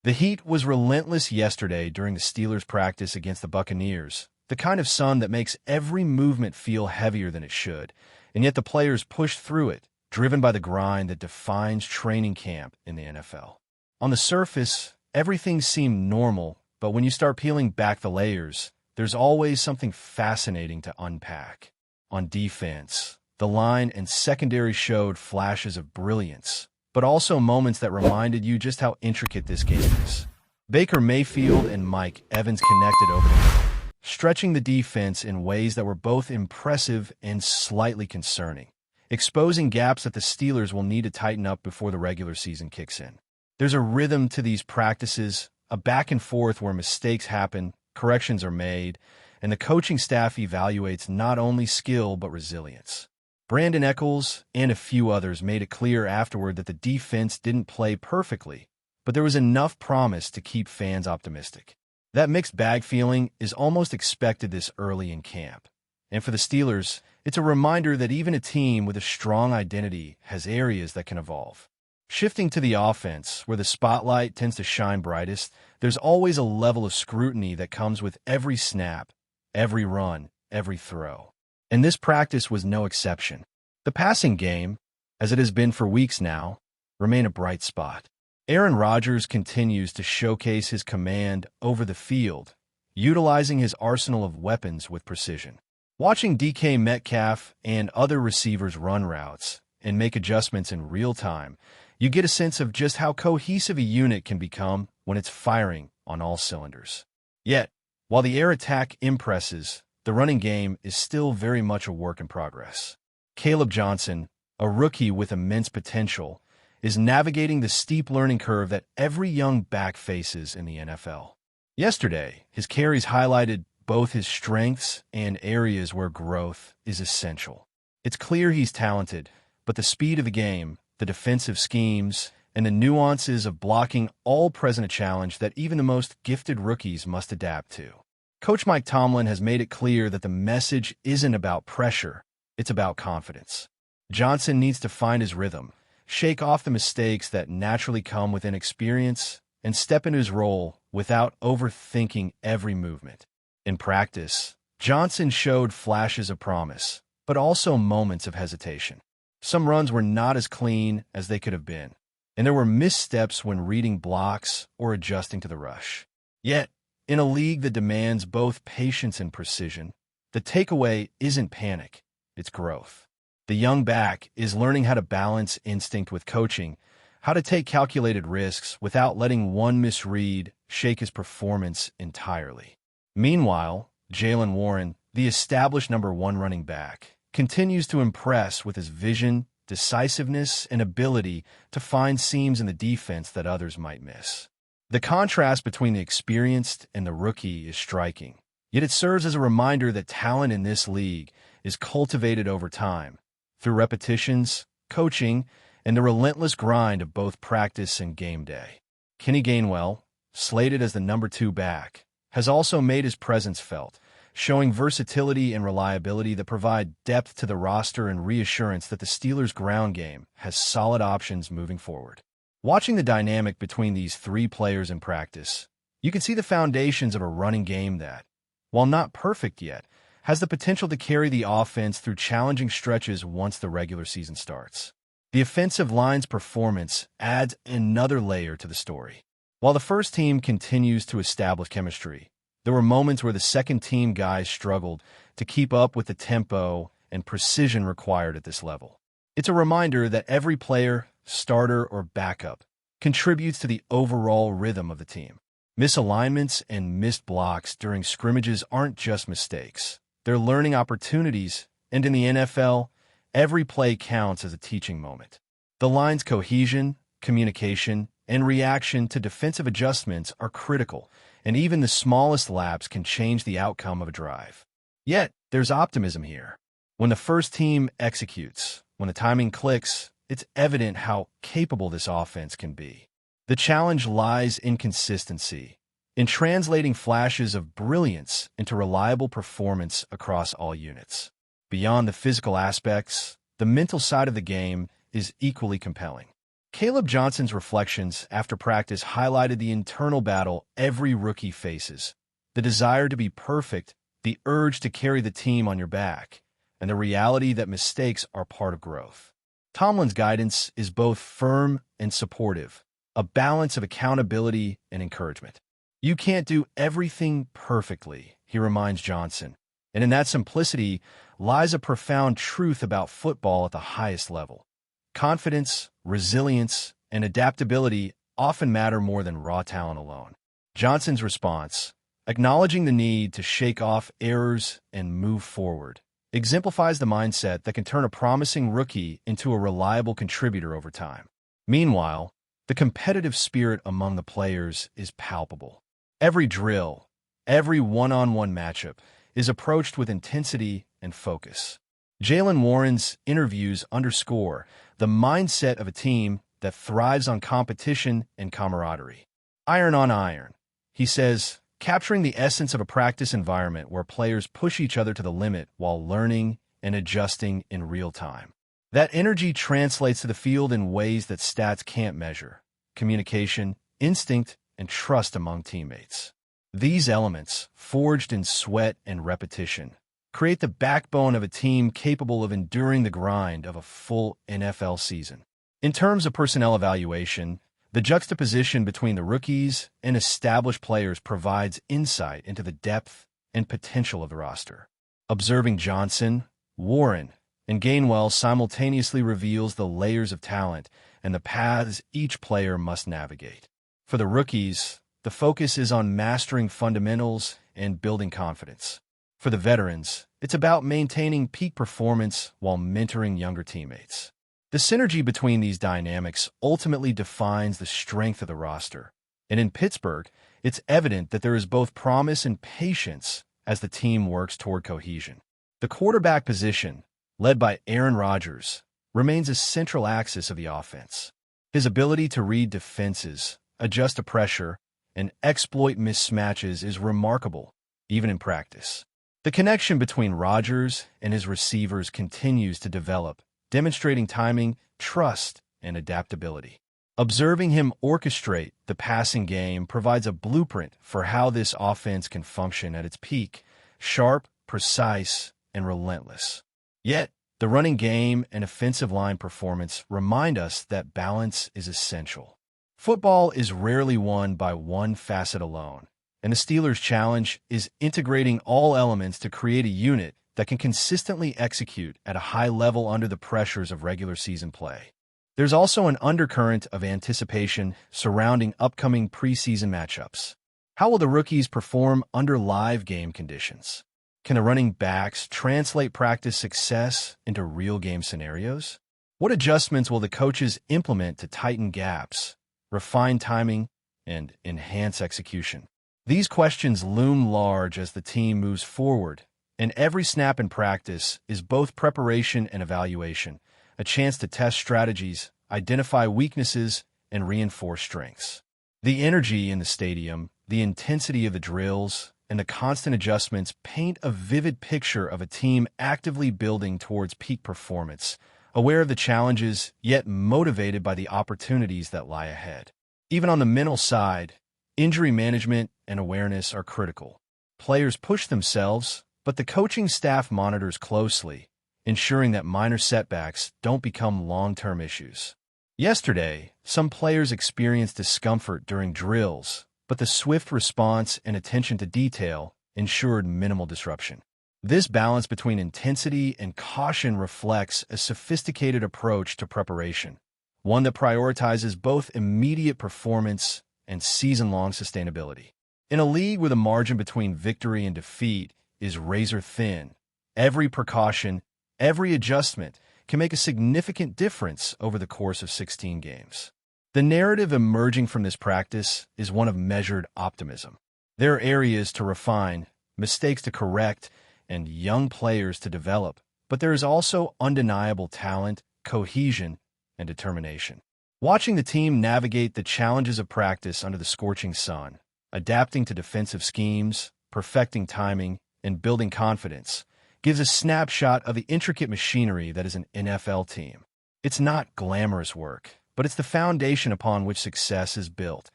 The heat was relentless yesterday during the Steelers' practice against the Buccaneers, the kind of sun that makes every movement feel heavier than it should, and yet the players pushed through it, driven by the grind that defines training camp in the NFL. On the surface, everything seemed normal, but when you start peeling back the layers, there's always something fascinating to unpack. On defense, the line and secondary showed flashes of brilliance, but also moments that reminded you just how intricate this game is. Baker Mayfield and Mike Evans connected over the middle, stretching the defense in ways that were both impressive and slightly concerning, exposing gaps that the Steelers will need to tighten up before the regular season kicks in. There's a rhythm to these practices, a back and forth where mistakes happen, corrections are made, and the coaching staff evaluates not only skill but resilience. Brandon Echols and a few others made it clear afterward that the defense didn't play perfectly, but there was enough promise to keep fans optimistic. That mixed bag feeling is almost expected this early in camp. And for the Steelers, it's a reminder that even a team with a strong identity has areas that can evolve. Shifting to the offense, where the spotlight tends to shine brightest, there's always a level of scrutiny that comes with every snap, every run, every throw. And this practice was no exception. The passing game, as it has been for weeks now, remained a bright spot. Aaron Rodgers continues to showcase his command over the field, utilizing his arsenal of weapons with precision. Watching DK Metcalf and other receivers run routes and make adjustments in real time, you get a sense of just how cohesive a unit can become when it's firing on all cylinders. Yet, while the air attack impresses, the running game is still very much a work in progress. Caleb Johnson, a rookie with immense potential, is navigating the steep learning curve that every young back faces in the NFL. Yesterday, his carries highlighted both his strengths and areas where growth is essential. It's clear he's talented, but the speed of the game, the defensive schemes, and the nuances of blocking all present a challenge that even the most gifted rookies must adapt to. Coach Mike Tomlin has made it clear that the message isn't about pressure, it's about confidence. Johnson needs to find his rhythm, shake off the mistakes that naturally come with inexperience, and step into his role without overthinking every movement. In practice, Johnson showed flashes of promise, but also moments of hesitation. Some runs were not as clean as they could have been, and there were missteps when reading blocks or adjusting to the rush. Yet, in a league that demands both patience and precision, the takeaway isn't panic, it's growth. The young back is learning how to balance instinct with coaching, how to take calculated risks without letting one misread shake his performance entirely. Meanwhile, Jaylen Warren, the established number one running back, continues to impress with his vision, decisiveness, and ability to find seams in the defense that others might miss. The contrast between the experienced and the rookie is striking, yet it serves as a reminder that talent in this league is cultivated over time, through repetitions, coaching, and the relentless grind of both practice and game day. Kenny Gainwell, slated as the number 2 back, has also made his presence felt, showing versatility and reliability that provide depth to the roster and reassurance that the Steelers' ground game has solid options moving forward. Watching the dynamic between these three players in practice, you can see the foundations of a running game that, while not perfect yet, has the potential to carry the offense through challenging stretches once the regular season starts. The offensive line's performance adds another layer to the story. While the first team continues to establish chemistry, there were moments where the second-team guys struggled to keep up with the tempo and precision required at this level. It's a reminder that every player, starter or backup, contributes to the overall rhythm of the team. Misalignments and missed blocks during scrimmages aren't just mistakes. They're learning opportunities, and in the NFL, every play counts as a teaching moment. The line's cohesion, communication, and reaction to defensive adjustments are critical, and even the smallest lapse can change the outcome of a drive. Yet, there's optimism here. When the first team executes, when the timing clicks, it's evident how capable this offense can be. The challenge lies in consistency, in translating flashes of brilliance into reliable performance across all units. Beyond the physical aspects, the mental side of the game is equally compelling. Caleb Johnson's reflections after practice highlighted the internal battle every rookie faces: the desire to be perfect, the urge to carry the team on your back, and the reality that mistakes are part of growth. Tomlin's guidance is both firm and supportive, a balance of accountability and encouragement. "You can't do everything perfectly," he reminds Johnson, and in that simplicity lies a profound truth about football at the highest level. Confidence, resilience, and adaptability often matter more than raw talent alone. Johnson's response, acknowledging the need to shake off errors and move forward, exemplifies the mindset that can turn a promising rookie into a reliable contributor over time. Meanwhile, the competitive spirit among the players is palpable. Every drill, every one-on-one matchup is approached with intensity and focus. Jaylen Warren's interviews underscore the mindset of a team that thrives on competition and camaraderie. "Iron on iron," he says, capturing the essence of a practice environment where players push each other to the limit while learning and adjusting in real time. That energy translates to the field in ways that stats can't measure: communication, instinct, and trust among teammates. These elements, forged in sweat and repetition, create the backbone of a team capable of enduring the grind of a full NFL season. In terms of personnel evaluation, the juxtaposition between the rookies and established players provides insight into the depth and potential of the roster. Observing Johnson, Warren, and Gainwell simultaneously reveals the layers of talent and the paths each player must navigate. For the rookies, the focus is on mastering fundamentals and building confidence. For the veterans, it's about maintaining peak performance while mentoring younger teammates. The synergy between these dynamics ultimately defines the strength of the roster, and in Pittsburgh, it's evident that there is both promise and patience as the team works toward cohesion. The quarterback position, led by Aaron Rodgers, remains a central axis of the offense. His ability to read defenses, adjust to pressure, and exploit mismatches is remarkable, even in practice. The connection between Rodgers and his receivers continues to develop, demonstrating timing, trust, and adaptability. Observing him orchestrate the passing game provides a blueprint for how this offense can function at its peak: sharp, precise, and relentless. Yet, the running game and offensive line performance remind us that balance is essential. Football is rarely won by one facet alone, and the Steelers' challenge is integrating all elements to create a unit that can consistently execute at a high level under the pressures of regular season play. There's also an undercurrent of anticipation surrounding upcoming preseason matchups. How will the rookies perform under live game conditions? Can the running backs translate practice success into real game scenarios? What adjustments will the coaches implement to tighten gaps, refine timing, and enhance execution? These questions loom large as the team moves forward, and every snap in practice is both preparation and evaluation, a chance to test strategies, identify weaknesses, and reinforce strengths. The energy in the stadium, the intensity of the drills, and the constant adjustments paint a vivid picture of a team actively building towards peak performance, aware of the challenges, yet motivated by the opportunities that lie ahead. Even on the mental side, injury management and awareness are critical. Players push themselves, but the coaching staff monitors closely, ensuring that minor setbacks don't become long-term issues. Yesterday, some players experienced discomfort during drills, but the swift response and attention to detail ensured minimal disruption. This balance between intensity and caution reflects a sophisticated approach to preparation, one that prioritizes both immediate performance and season-long sustainability. In a league where the margin between victory and defeat is razor-thin, every precaution, every adjustment can make a significant difference over the course of 16 games. The narrative emerging from this practice is one of measured optimism. There are areas to refine, mistakes to correct, and young players to develop, but there is also undeniable talent, cohesion, and determination. Watching the team navigate the challenges of practice under the scorching sun, adapting to defensive schemes, perfecting timing, and building confidence, gives a snapshot of the intricate machinery that is an NFL team. It's not glamorous work, but it's the foundation upon which success is built.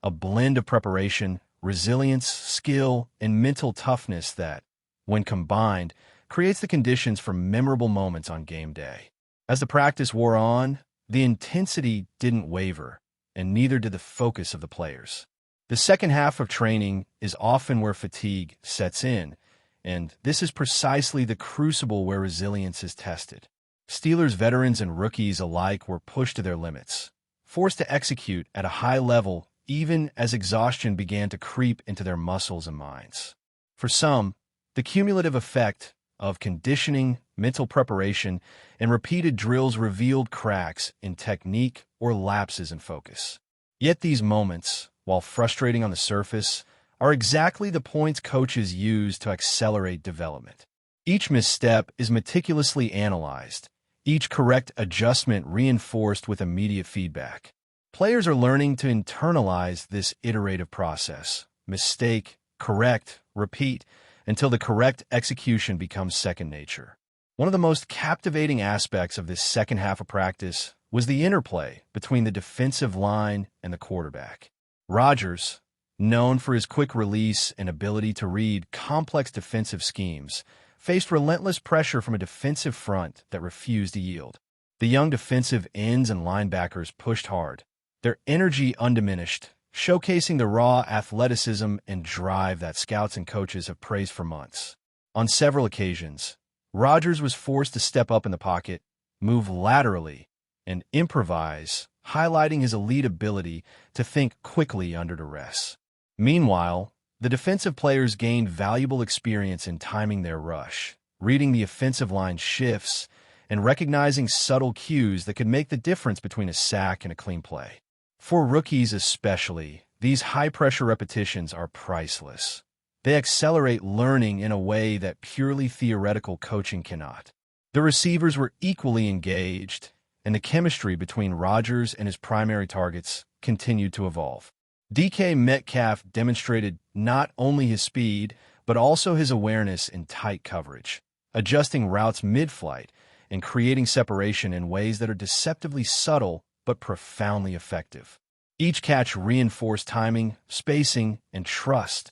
A blend of preparation, resilience, skill, and mental toughness that, when combined, creates the conditions for memorable moments on game day. As the practice wore on, the intensity didn't waver, and neither did the focus of the players. The second half of training is often where fatigue sets in, and this is precisely the crucible where resilience is tested. Steelers veterans and rookies alike were pushed to their limits, forced to execute at a high level even as exhaustion began to creep into their muscles and minds. For some, the cumulative effect of conditioning, mental preparation, and repeated drills revealed cracks in technique or lapses in focus. Yet these moments, while frustrating on the surface, are exactly the points coaches use to accelerate development. Each misstep is meticulously analyzed, each correct adjustment reinforced with immediate feedback. Players are learning to internalize this iterative process: mistake, correct, repeat, until the correct execution becomes second nature. One of the most captivating aspects of this second half of practice was the interplay between the defensive line and the quarterback. Rodgers, known for his quick release and ability to read complex defensive schemes, faced relentless pressure from a defensive front that refused to yield. The young defensive ends and linebackers pushed hard, their energy undiminished, showcasing the raw athleticism and drive that scouts and coaches have praised for months. On several occasions, Rodgers was forced to step up in the pocket, move laterally, and improvise, highlighting his elite ability to think quickly under duress. Meanwhile, the defensive players gained valuable experience in timing their rush, reading the offensive line shifts, and recognizing subtle cues that could make the difference between a sack and a clean play. For rookies especially, these high-pressure repetitions are priceless. They accelerate learning in a way that purely theoretical coaching cannot. The receivers were equally engaged, and the chemistry between Rodgers and his primary targets continued to evolve. DK Metcalf demonstrated not only his speed, but also his awareness in tight coverage, adjusting routes mid-flight and creating separation in ways that are deceptively subtle but profoundly effective. Each catch reinforced timing, spacing, and trust,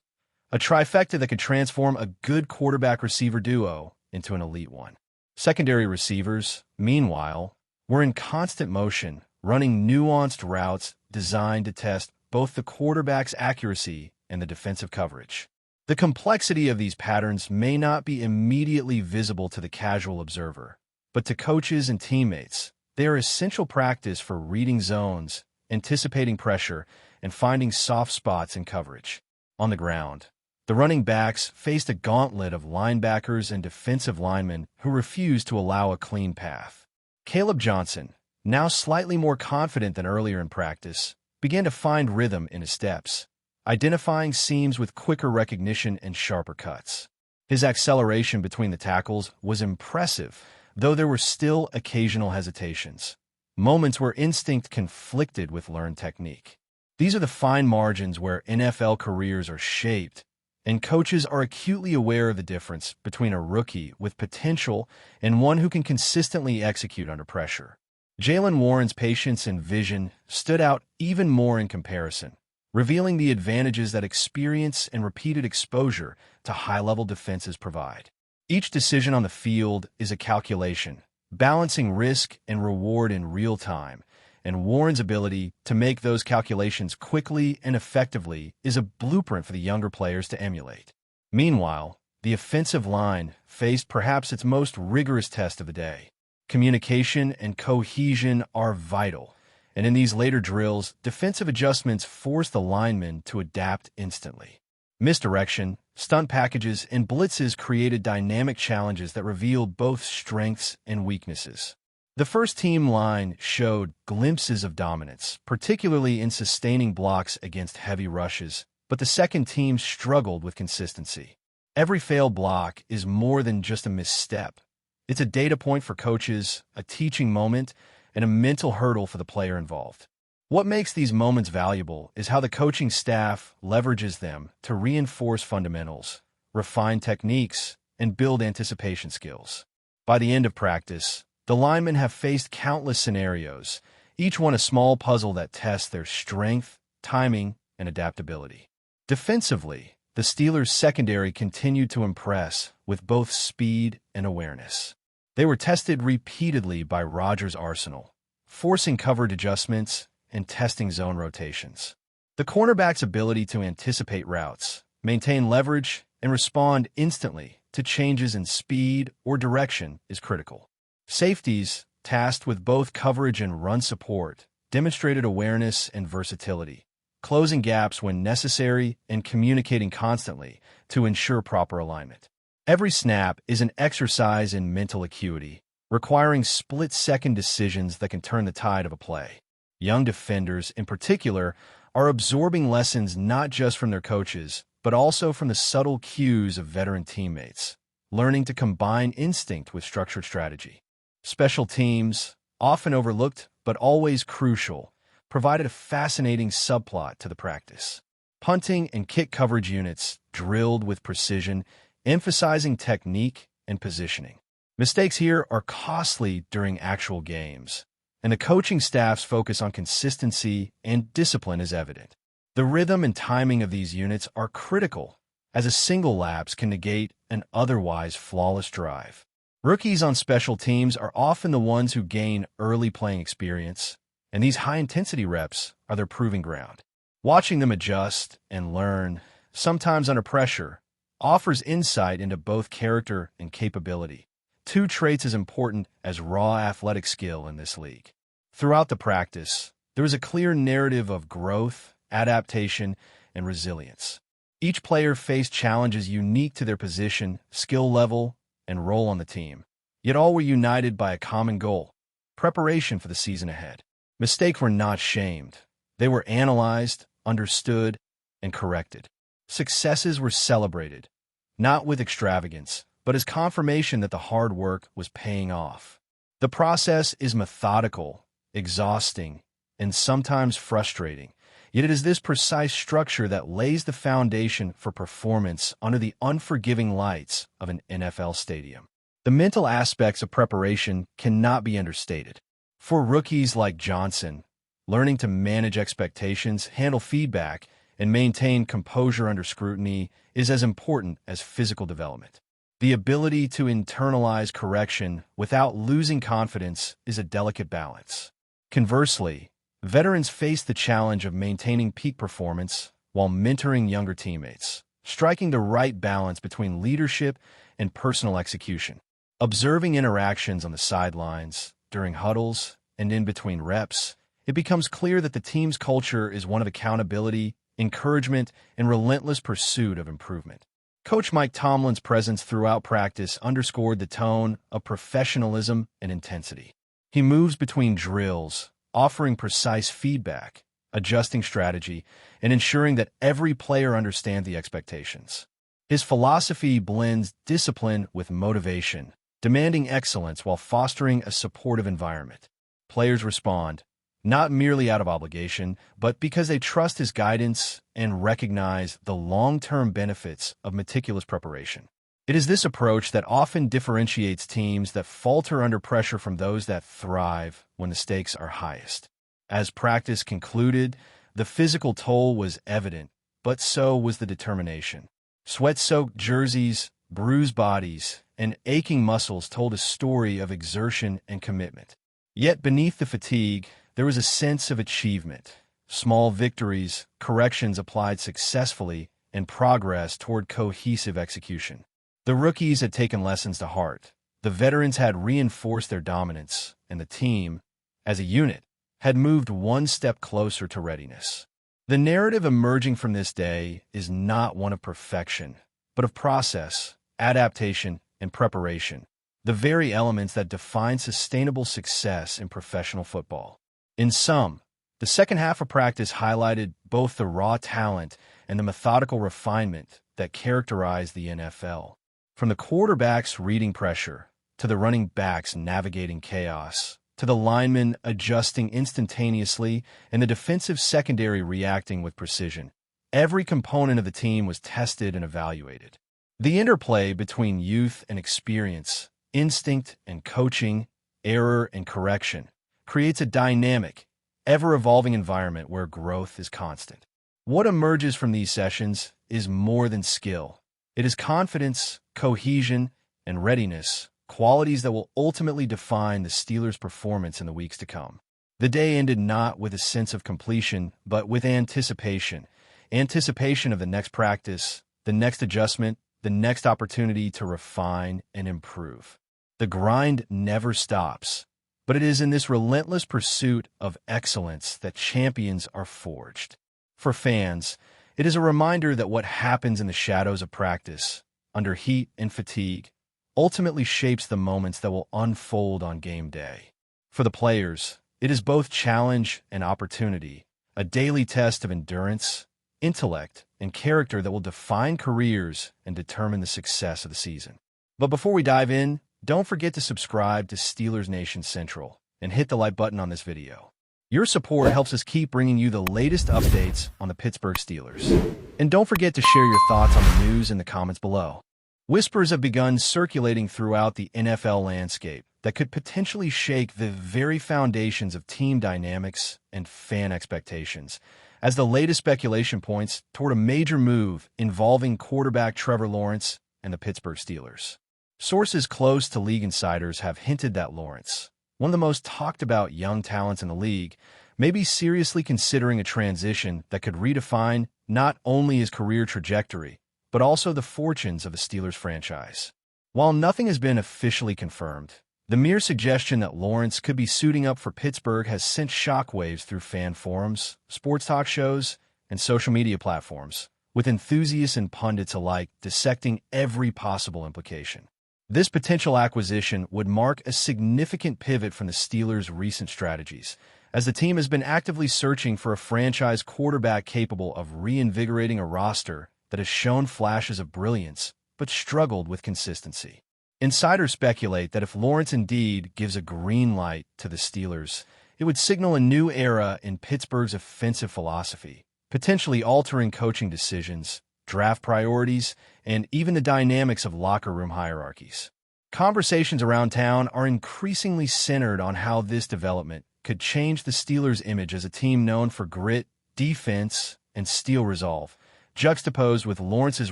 a trifecta that could transform a good quarterback-receiver duo into an elite one. Secondary receivers, meanwhile, were in constant motion, running nuanced routes designed to test both the quarterback's accuracy and the defensive coverage. The complexity of these patterns may not be immediately visible to the casual observer, but to coaches and teammates, they are essential practice for reading zones, anticipating pressure, and finding soft spots in coverage. On the ground, the running backs faced a gauntlet of linebackers and defensive linemen who refused to allow a clean path. Caleb Johnson, now slightly more confident than earlier in practice, began to find rhythm in his steps, identifying seams with quicker recognition and sharper cuts. His acceleration between the tackles was impressive, though there were still occasional hesitations, moments where instinct conflicted with learned technique. These are the fine margins where NFL careers are shaped, and coaches are acutely aware of the difference between a rookie with potential and one who can consistently execute under pressure. Jaylen Warren's patience and vision stood out even more in comparison, revealing the advantages that experience and repeated exposure to high-level defenses provide. Each decision on the field is a calculation, balancing risk and reward in real time, and Warren's ability to make those calculations quickly and effectively is a blueprint for the younger players to emulate. Meanwhile, the offensive line faced perhaps its most rigorous test of the day. Communication and cohesion are vital, and in these later drills, defensive adjustments force the linemen to adapt instantly. Misdirection, stunt packages, and blitzes created dynamic challenges that revealed both strengths and weaknesses. The first-team line showed glimpses of dominance, particularly in sustaining blocks against heavy rushes, but the second team struggled with consistency. Every failed block is more than just a misstep. It's a data point for coaches, a teaching moment, and a mental hurdle for the player involved. What makes these moments valuable is how the coaching staff leverages them to reinforce fundamentals, refine techniques, and build anticipation skills. By the end of practice, the linemen have faced countless scenarios, each one a small puzzle that tests their strength, timing, and adaptability. Defensively, the Steelers' secondary continued to impress with both speed and awareness. They were tested repeatedly by Rodgers' arsenal, forcing coverage adjustments and testing zone rotations. The cornerback's ability to anticipate routes, maintain leverage, and respond instantly to changes in speed or direction is critical. Safeties, tasked with both coverage and run support, demonstrated awareness and versatility, closing gaps when necessary and communicating constantly to ensure proper alignment. Every snap is an exercise in mental acuity, requiring split-second decisions that can turn the tide of a play. Young defenders, in particular, are absorbing lessons not just from their coaches, but also from the subtle cues of veteran teammates, learning to combine instinct with structured strategy. Special teams, often overlooked but always crucial, provided a fascinating subplot to the practice. Punting and kick coverage units drilled with precision, emphasizing technique and positioning. Mistakes here are costly during actual games, and the coaching staff's focus on consistency and discipline is evident. The rhythm and timing of these units are critical, as a single lapse can negate an otherwise flawless drive. Rookies on special teams are often the ones who gain early playing experience, and these high-intensity reps are their proving ground. Watching them adjust and learn, sometimes under pressure, offers insight into both character and capability, two traits as important as raw athletic skill in this league. Throughout the practice, there is a clear narrative of growth, adaptation, and resilience. Each player faced challenges unique to their position, skill level, and role on the team, yet all were united by a common goal: preparation for the season ahead. Mistakes were not shamed. They were analyzed, understood, and corrected. Successes were celebrated, not with extravagance, but as confirmation that the hard work was paying off. The process is methodical, exhausting, and sometimes frustrating, yet it is this precise structure that lays the foundation for performance under the unforgiving lights of an NFL stadium. The mental aspects of preparation cannot be understated. For rookies like Johnson, learning to manage expectations, handle feedback, and maintain composure under scrutiny is as important as physical development. The ability to internalize correction without losing confidence is a delicate balance. Conversely, veterans face the challenge of maintaining peak performance while mentoring younger teammates, striking the right balance between leadership and personal execution. Observing interactions on the sidelines, during huddles, and in between reps, it becomes clear that the team's culture is one of accountability, encouragement, and relentless pursuit of improvement. Coach Mike Tomlin's presence throughout practice underscored the tone of professionalism and intensity. He moves between drills, offering precise feedback, adjusting strategy, and ensuring that every player understands the expectations. His philosophy blends discipline with motivation, demanding excellence while fostering a supportive environment. Players respond, not merely out of obligation, but because they trust his guidance and recognize the long-term benefits of meticulous preparation. It is this approach that often differentiates teams that falter under pressure from those that thrive when the stakes are highest. As practice concluded, the physical toll was evident, but so was the determination. Sweat-soaked jerseys, bruised bodies, and aching muscles told a story of exertion and commitment. Yet beneath the fatigue, there was a sense of achievement. Small victories, corrections applied successfully, and progress toward cohesive execution. The rookies had taken lessons to heart. The veterans had reinforced their dominance, and the team, as a unit, had moved one step closer to readiness. The narrative emerging from this day is not one of perfection, but of process, adaptation, and preparation, the very elements that define sustainable success in professional football. In sum, the second half of practice highlighted both the raw talent and the methodical refinement that characterize the NFL. From the quarterbacks reading pressure, to the running backs navigating chaos, to the linemen adjusting instantaneously, and the defensive secondary reacting with precision, every component of the team was tested and evaluated. The interplay between youth and experience, instinct and coaching, error and correction, creates a dynamic ever-evolving environment where growth is constant. What emerges from these sessions is more than skill. It is confidence, cohesion, and readiness, qualities that will ultimately define the Steelers' performance in the weeks to come. The day ended not with a sense of completion, but with anticipation. Anticipation of the next practice, the next adjustment, the next opportunity to refine and improve. The grind never stops, but it is in this relentless pursuit of excellence that champions are forged. For fans, it is a reminder that what happens in the shadows of practice, under heat and fatigue, ultimately shapes the moments that will unfold on game day. For the players, it is both challenge and opportunity, a daily test of endurance, intellect, and character that will define careers and determine the success of the season. But before we dive in, don't forget to subscribe to Steelers Nation Central and hit the like button on this video. Your support helps us keep bringing you the latest updates on the Pittsburgh Steelers. And don't forget to share your thoughts on the news in the comments below. Whispers have begun circulating throughout the NFL landscape that could potentially shake the very foundations of team dynamics and fan expectations, as the latest speculation points toward a major move involving quarterback Trevor Lawrence and the Pittsburgh Steelers. Sources close to league insiders have hinted that Lawrence, one of the most talked-about young talents in the league, may be seriously considering a transition that could redefine not only his career trajectory, but also the fortunes of the Steelers franchise. While nothing has been officially confirmed, the mere suggestion that Lawrence could be suiting up for Pittsburgh has sent shockwaves through fan forums, sports talk shows, and social media platforms, with enthusiasts and pundits alike dissecting every possible implication. This potential acquisition would mark a significant pivot from the Steelers' recent strategies, as the team has been actively searching for a franchise quarterback capable of reinvigorating a roster that has shown flashes of brilliance but struggled with consistency. Insiders speculate that if Lawrence indeed gives a green light to the Steelers, it would signal a new era in Pittsburgh's offensive philosophy, potentially altering coaching decisions, draft priorities, and even the dynamics of locker room hierarchies. Conversations around town are increasingly centered on how this development could change the Steelers' image as a team known for grit, defense, and steel resolve, juxtaposed with Lawrence's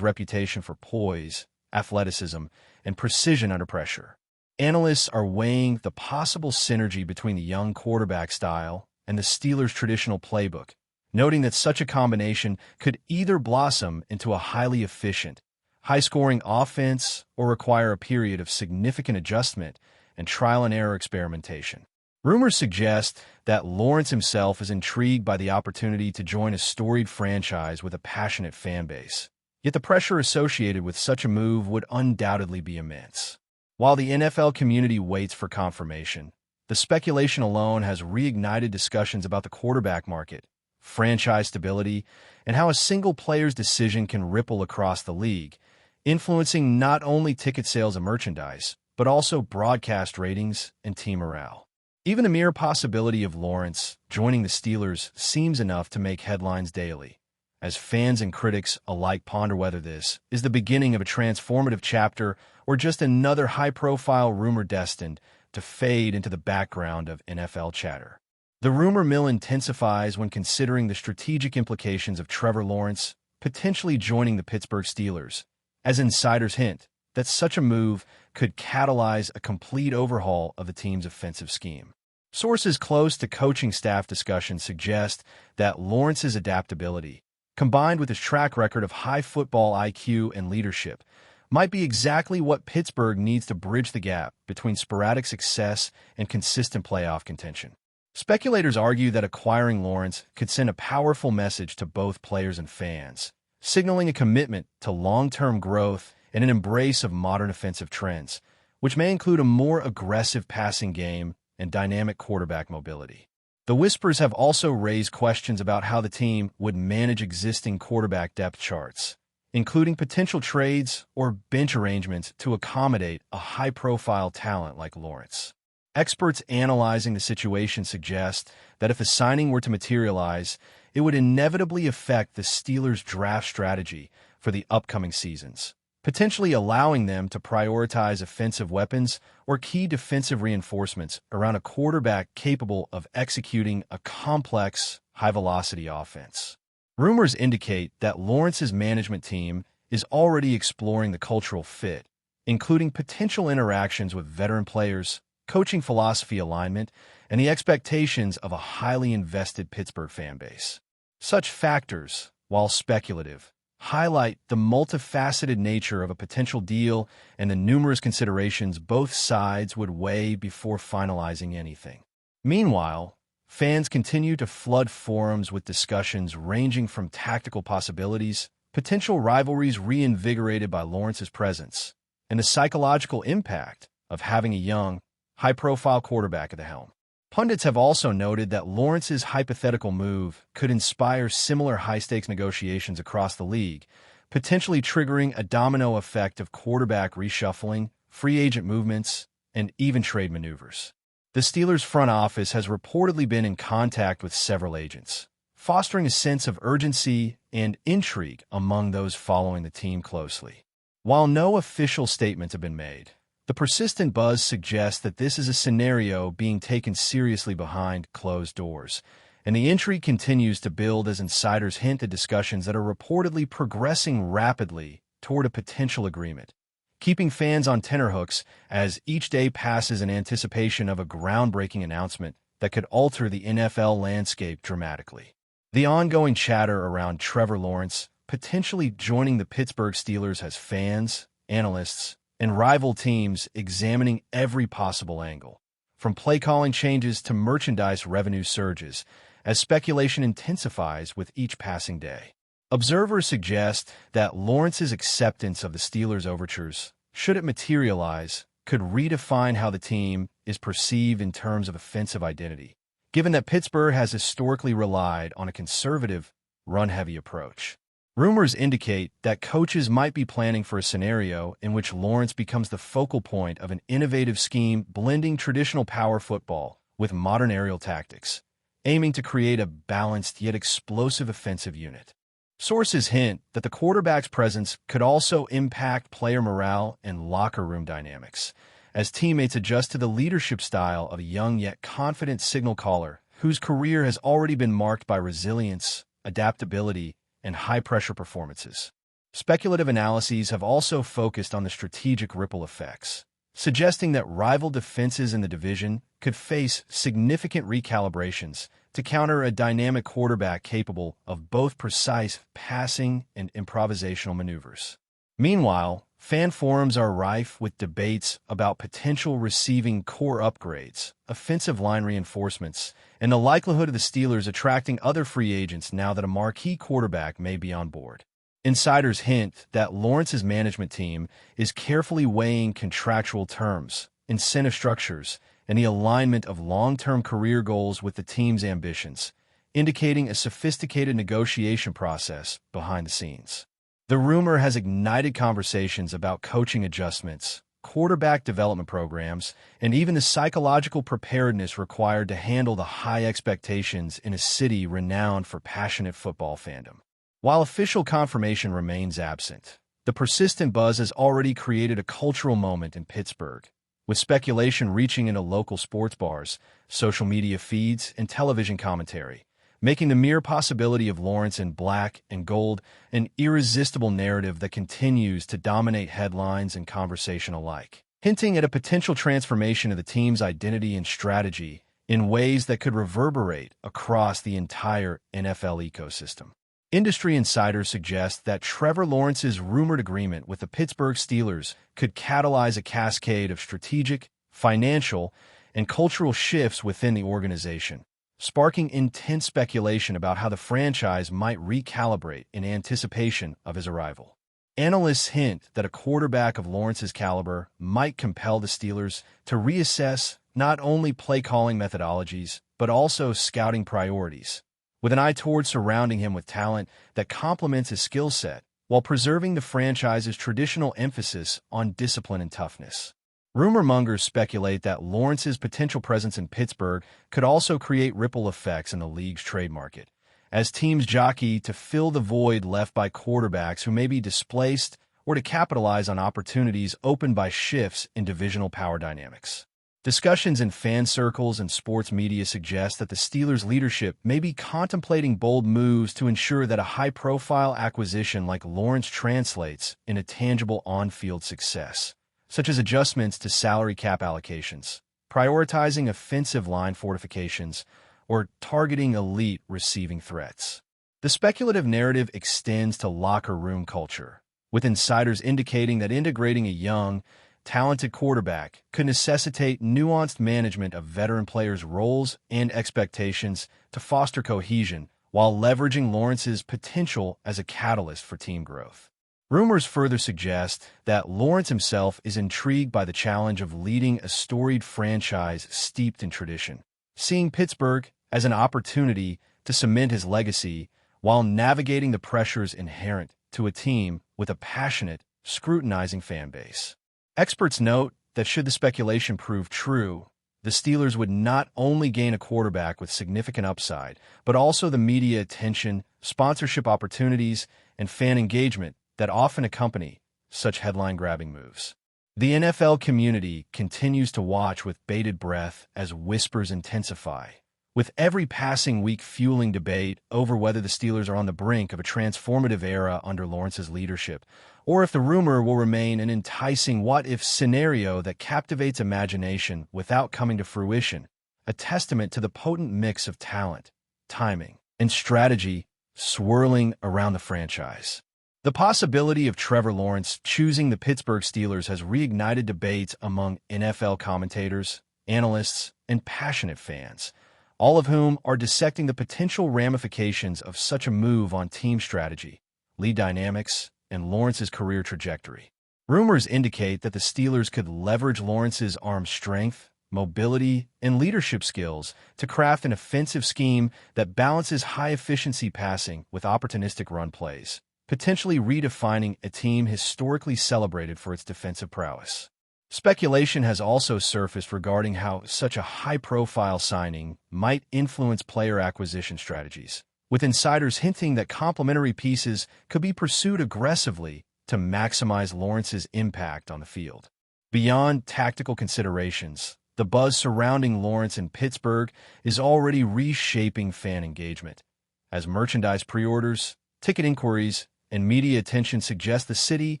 reputation for poise, athleticism, and precision under pressure. Analysts are weighing the possible synergy between the young quarterback style and the Steelers' traditional playbook, noting that such a combination could either blossom into a highly efficient, high-scoring offense or require a period of significant adjustment and trial-and-error experimentation. Rumors suggest that Lawrence himself is intrigued by the opportunity to join a storied franchise with a passionate fan base. Yet the pressure associated with such a move would undoubtedly be immense. While the NFL community waits for confirmation, the speculation alone has reignited discussions about the quarterback market, franchise stability, and how a single player's decision can ripple across the league, influencing not only ticket sales and merchandise, but also broadcast ratings and team morale. Even the mere possibility of Lawrence joining the Steelers seems enough to make headlines daily, as fans and critics alike ponder whether this is the beginning of a transformative chapter or just another high-profile rumor destined to fade into the background of NFL chatter. The rumor mill intensifies when considering the strategic implications of Trevor Lawrence potentially joining the Pittsburgh Steelers, as insiders hint that such a move could catalyze a complete overhaul of the team's offensive scheme. Sources close to coaching staff discussions suggest that Lawrence's adaptability, combined with his track record of high football IQ and leadership, might be exactly what Pittsburgh needs to bridge the gap between sporadic success and consistent playoff contention. Speculators argue that acquiring Lawrence could send a powerful message to both players and fans, signaling a commitment to long-term growth and an embrace of modern offensive trends, which may include a more aggressive passing game and dynamic quarterback mobility. The whispers have also raised questions about how the team would manage existing quarterback depth charts, including potential trades or bench arrangements to accommodate a high-profile talent like Lawrence. Experts analyzing the situation suggest that if a signing were to materialize, it would inevitably affect the Steelers' draft strategy for the upcoming seasons, potentially allowing them to prioritize offensive weapons or key defensive reinforcements around a quarterback capable of executing a complex, high-velocity offense. Rumors indicate that Lawrence's management team is already exploring the cultural fit, including potential interactions with veteran players, coaching philosophy alignment, and the expectations of a highly invested Pittsburgh fan base. Such factors, while speculative, highlight the multifaceted nature of a potential deal and the numerous considerations both sides would weigh before finalizing anything. Meanwhile, fans continue to flood forums with discussions ranging from tactical possibilities, potential rivalries reinvigorated by Lawrence's presence, and the psychological impact of having a young, high-profile quarterback at the helm. Pundits have also noted that Lawrence's hypothetical move could inspire similar high-stakes negotiations across the league, potentially triggering a domino effect of quarterback reshuffling, free agent movements, and even trade maneuvers. The Steelers' front office has reportedly been in contact with several agents, fostering a sense of urgency and intrigue among those following the team closely. While no official statements have been made, the persistent buzz suggests that this is a scenario being taken seriously behind closed doors, and the intrigue continues to build as insiders hint at discussions that are reportedly progressing rapidly toward a potential agreement, keeping fans on tenterhooks as each day passes in anticipation of a groundbreaking announcement that could alter the NFL landscape dramatically. The ongoing chatter around Trevor Lawrence potentially joining the Pittsburgh Steelers has fans, analysts, and rival teams examining every possible angle, from play-calling changes to merchandise revenue surges, as speculation intensifies with each passing day. Observers suggest that Lawrence's acceptance of the Steelers' overtures, should it materialize, could redefine how the team is perceived in terms of offensive identity, given that Pittsburgh has historically relied on a conservative, run-heavy approach. Rumors indicate that coaches might be planning for a scenario in which Lawrence becomes the focal point of an innovative scheme blending traditional power football with modern aerial tactics, aiming to create a balanced yet explosive offensive unit. Sources hint that the quarterback's presence could also impact player morale and locker room dynamics, as teammates adjust to the leadership style of a young yet confident signal caller whose career has already been marked by resilience, adaptability, and high-pressure performances. Speculative analyses have also focused on the strategic ripple effects, suggesting that rival defenses in the division could face significant recalibrations to counter a dynamic quarterback capable of both precise passing and improvisational maneuvers. Meanwhile, fan forums are rife with debates about potential receiving core upgrades, offensive line reinforcements, and the likelihood of the Steelers attracting other free agents now that a marquee quarterback may be on board. Insiders hint that Lawrence's management team is carefully weighing contractual terms, incentive structures, and the alignment of long-term career goals with the team's ambitions, indicating a sophisticated negotiation process behind the scenes. The rumor has ignited conversations about coaching adjustments, quarterback development programs, and even the psychological preparedness required to handle the high expectations in a city renowned for passionate football fandom. While official confirmation remains absent, the persistent buzz has already created a cultural moment in Pittsburgh, with speculation reaching into local sports bars, social media feeds, and television commentary, making the mere possibility of Lawrence in black and gold an irresistible narrative that continues to dominate headlines and conversation alike, hinting at a potential transformation of the team's identity and strategy in ways that could reverberate across the entire NFL ecosystem. Industry insiders suggest that Trevor Lawrence's rumored agreement with the Pittsburgh Steelers could catalyze a cascade of strategic, financial, and cultural shifts within the organization, sparking intense speculation about how the franchise might recalibrate in anticipation of his arrival. Analysts hint that a quarterback of Lawrence's caliber might compel the Steelers to reassess not only play-calling methodologies, but also scouting priorities, with an eye toward surrounding him with talent that complements his skill set while preserving the franchise's traditional emphasis on discipline and toughness. Rumor mongers speculate that Lawrence's potential presence in Pittsburgh could also create ripple effects in the league's trade market, as teams jockey to fill the void left by quarterbacks who may be displaced or to capitalize on opportunities opened by shifts in divisional power dynamics. Discussions in fan circles and sports media suggest that the Steelers' leadership may be contemplating bold moves to ensure that a high-profile acquisition like Lawrence translates into tangible on-field success, such as adjustments to salary cap allocations, prioritizing offensive line fortifications, or targeting elite receiving threats. The speculative narrative extends to locker room culture, with insiders indicating that integrating a young, talented quarterback could necessitate nuanced management of veteran players' roles and expectations to foster cohesion while leveraging Lawrence's potential as a catalyst for team growth. Rumors further suggest that Lawrence himself is intrigued by the challenge of leading a storied franchise steeped in tradition, seeing Pittsburgh as an opportunity to cement his legacy while navigating the pressures inherent to a team with a passionate, scrutinizing fan base. Experts note that should the speculation prove true, the Steelers would not only gain a quarterback with significant upside, but also the media attention, sponsorship opportunities, and fan engagement that often accompany such headline-grabbing moves. The NFL community continues to watch with bated breath as whispers intensify, with every passing week fueling debate over whether the Steelers are on the brink of a transformative era under Lawrence's leadership, or if the rumor will remain an enticing what-if scenario that captivates imagination without coming to fruition, a testament to the potent mix of talent, timing, and strategy swirling around the franchise. The possibility of Trevor Lawrence choosing the Pittsburgh Steelers has reignited debates among NFL commentators, analysts, and passionate fans, all of whom are dissecting the potential ramifications of such a move on team strategy, lead dynamics, and Lawrence's career trajectory. Rumors indicate that the Steelers could leverage Lawrence's arm strength, mobility, and leadership skills to craft an offensive scheme that balances high-efficiency passing with opportunistic run plays, potentially redefining a team historically celebrated for its defensive prowess. Speculation has also surfaced regarding how such a high-profile signing might influence player acquisition strategies, with insiders hinting that complementary pieces could be pursued aggressively to maximize Lawrence's impact on the field. Beyond tactical considerations, the buzz surrounding Lawrence in Pittsburgh is already reshaping fan engagement, as merchandise pre-orders, ticket inquiries, and media attention suggest the city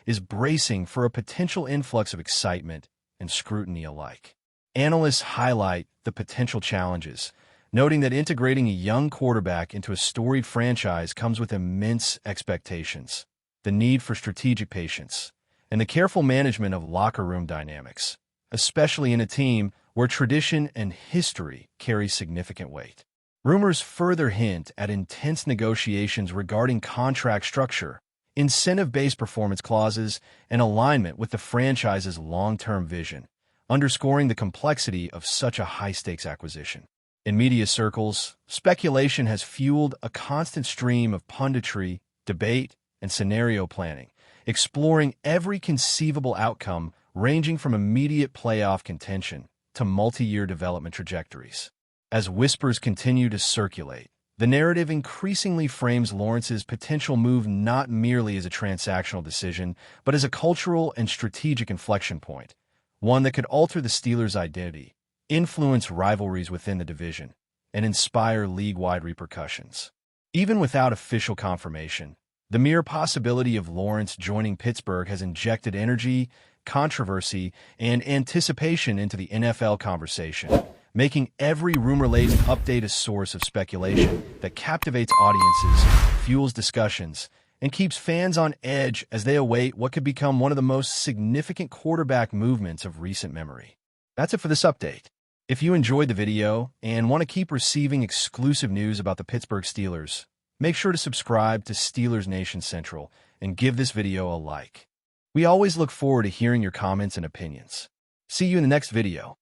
is bracing for a potential influx of excitement and scrutiny alike. Analysts highlight the potential challenges, noting that integrating a young quarterback into a storied franchise comes with immense expectations, the need for strategic patience, and the careful management of locker room dynamics, especially in a team where tradition and history carry significant weight. Rumors further hint at intense negotiations regarding contract structure, incentive-based performance clauses, and alignment with the franchise's long-term vision, underscoring the complexity of such a high-stakes acquisition. In media circles, speculation has fueled a constant stream of punditry, debate, and scenario planning, exploring every conceivable outcome ranging from immediate playoff contention to multi-year development trajectories. As whispers continue to circulate, the narrative increasingly frames Lawrence's potential move not merely as a transactional decision, but as a cultural and strategic inflection point, one that could alter the Steelers' identity, influence rivalries within the division, and inspire league-wide repercussions. Even without official confirmation, the mere possibility of Lawrence joining Pittsburgh has injected energy, controversy, and anticipation into the NFL conversation, making every rumor-laden update a source of speculation that captivates audiences, fuels discussions, and keeps fans on edge as they await what could become one of the most significant quarterback movements of recent memory. That's it for this update. If you enjoyed the video and want to keep receiving exclusive news about the Pittsburgh Steelers, make sure to subscribe to Steelers Nation Central and give this video a like. We always look forward to hearing your comments and opinions. See you in the next video.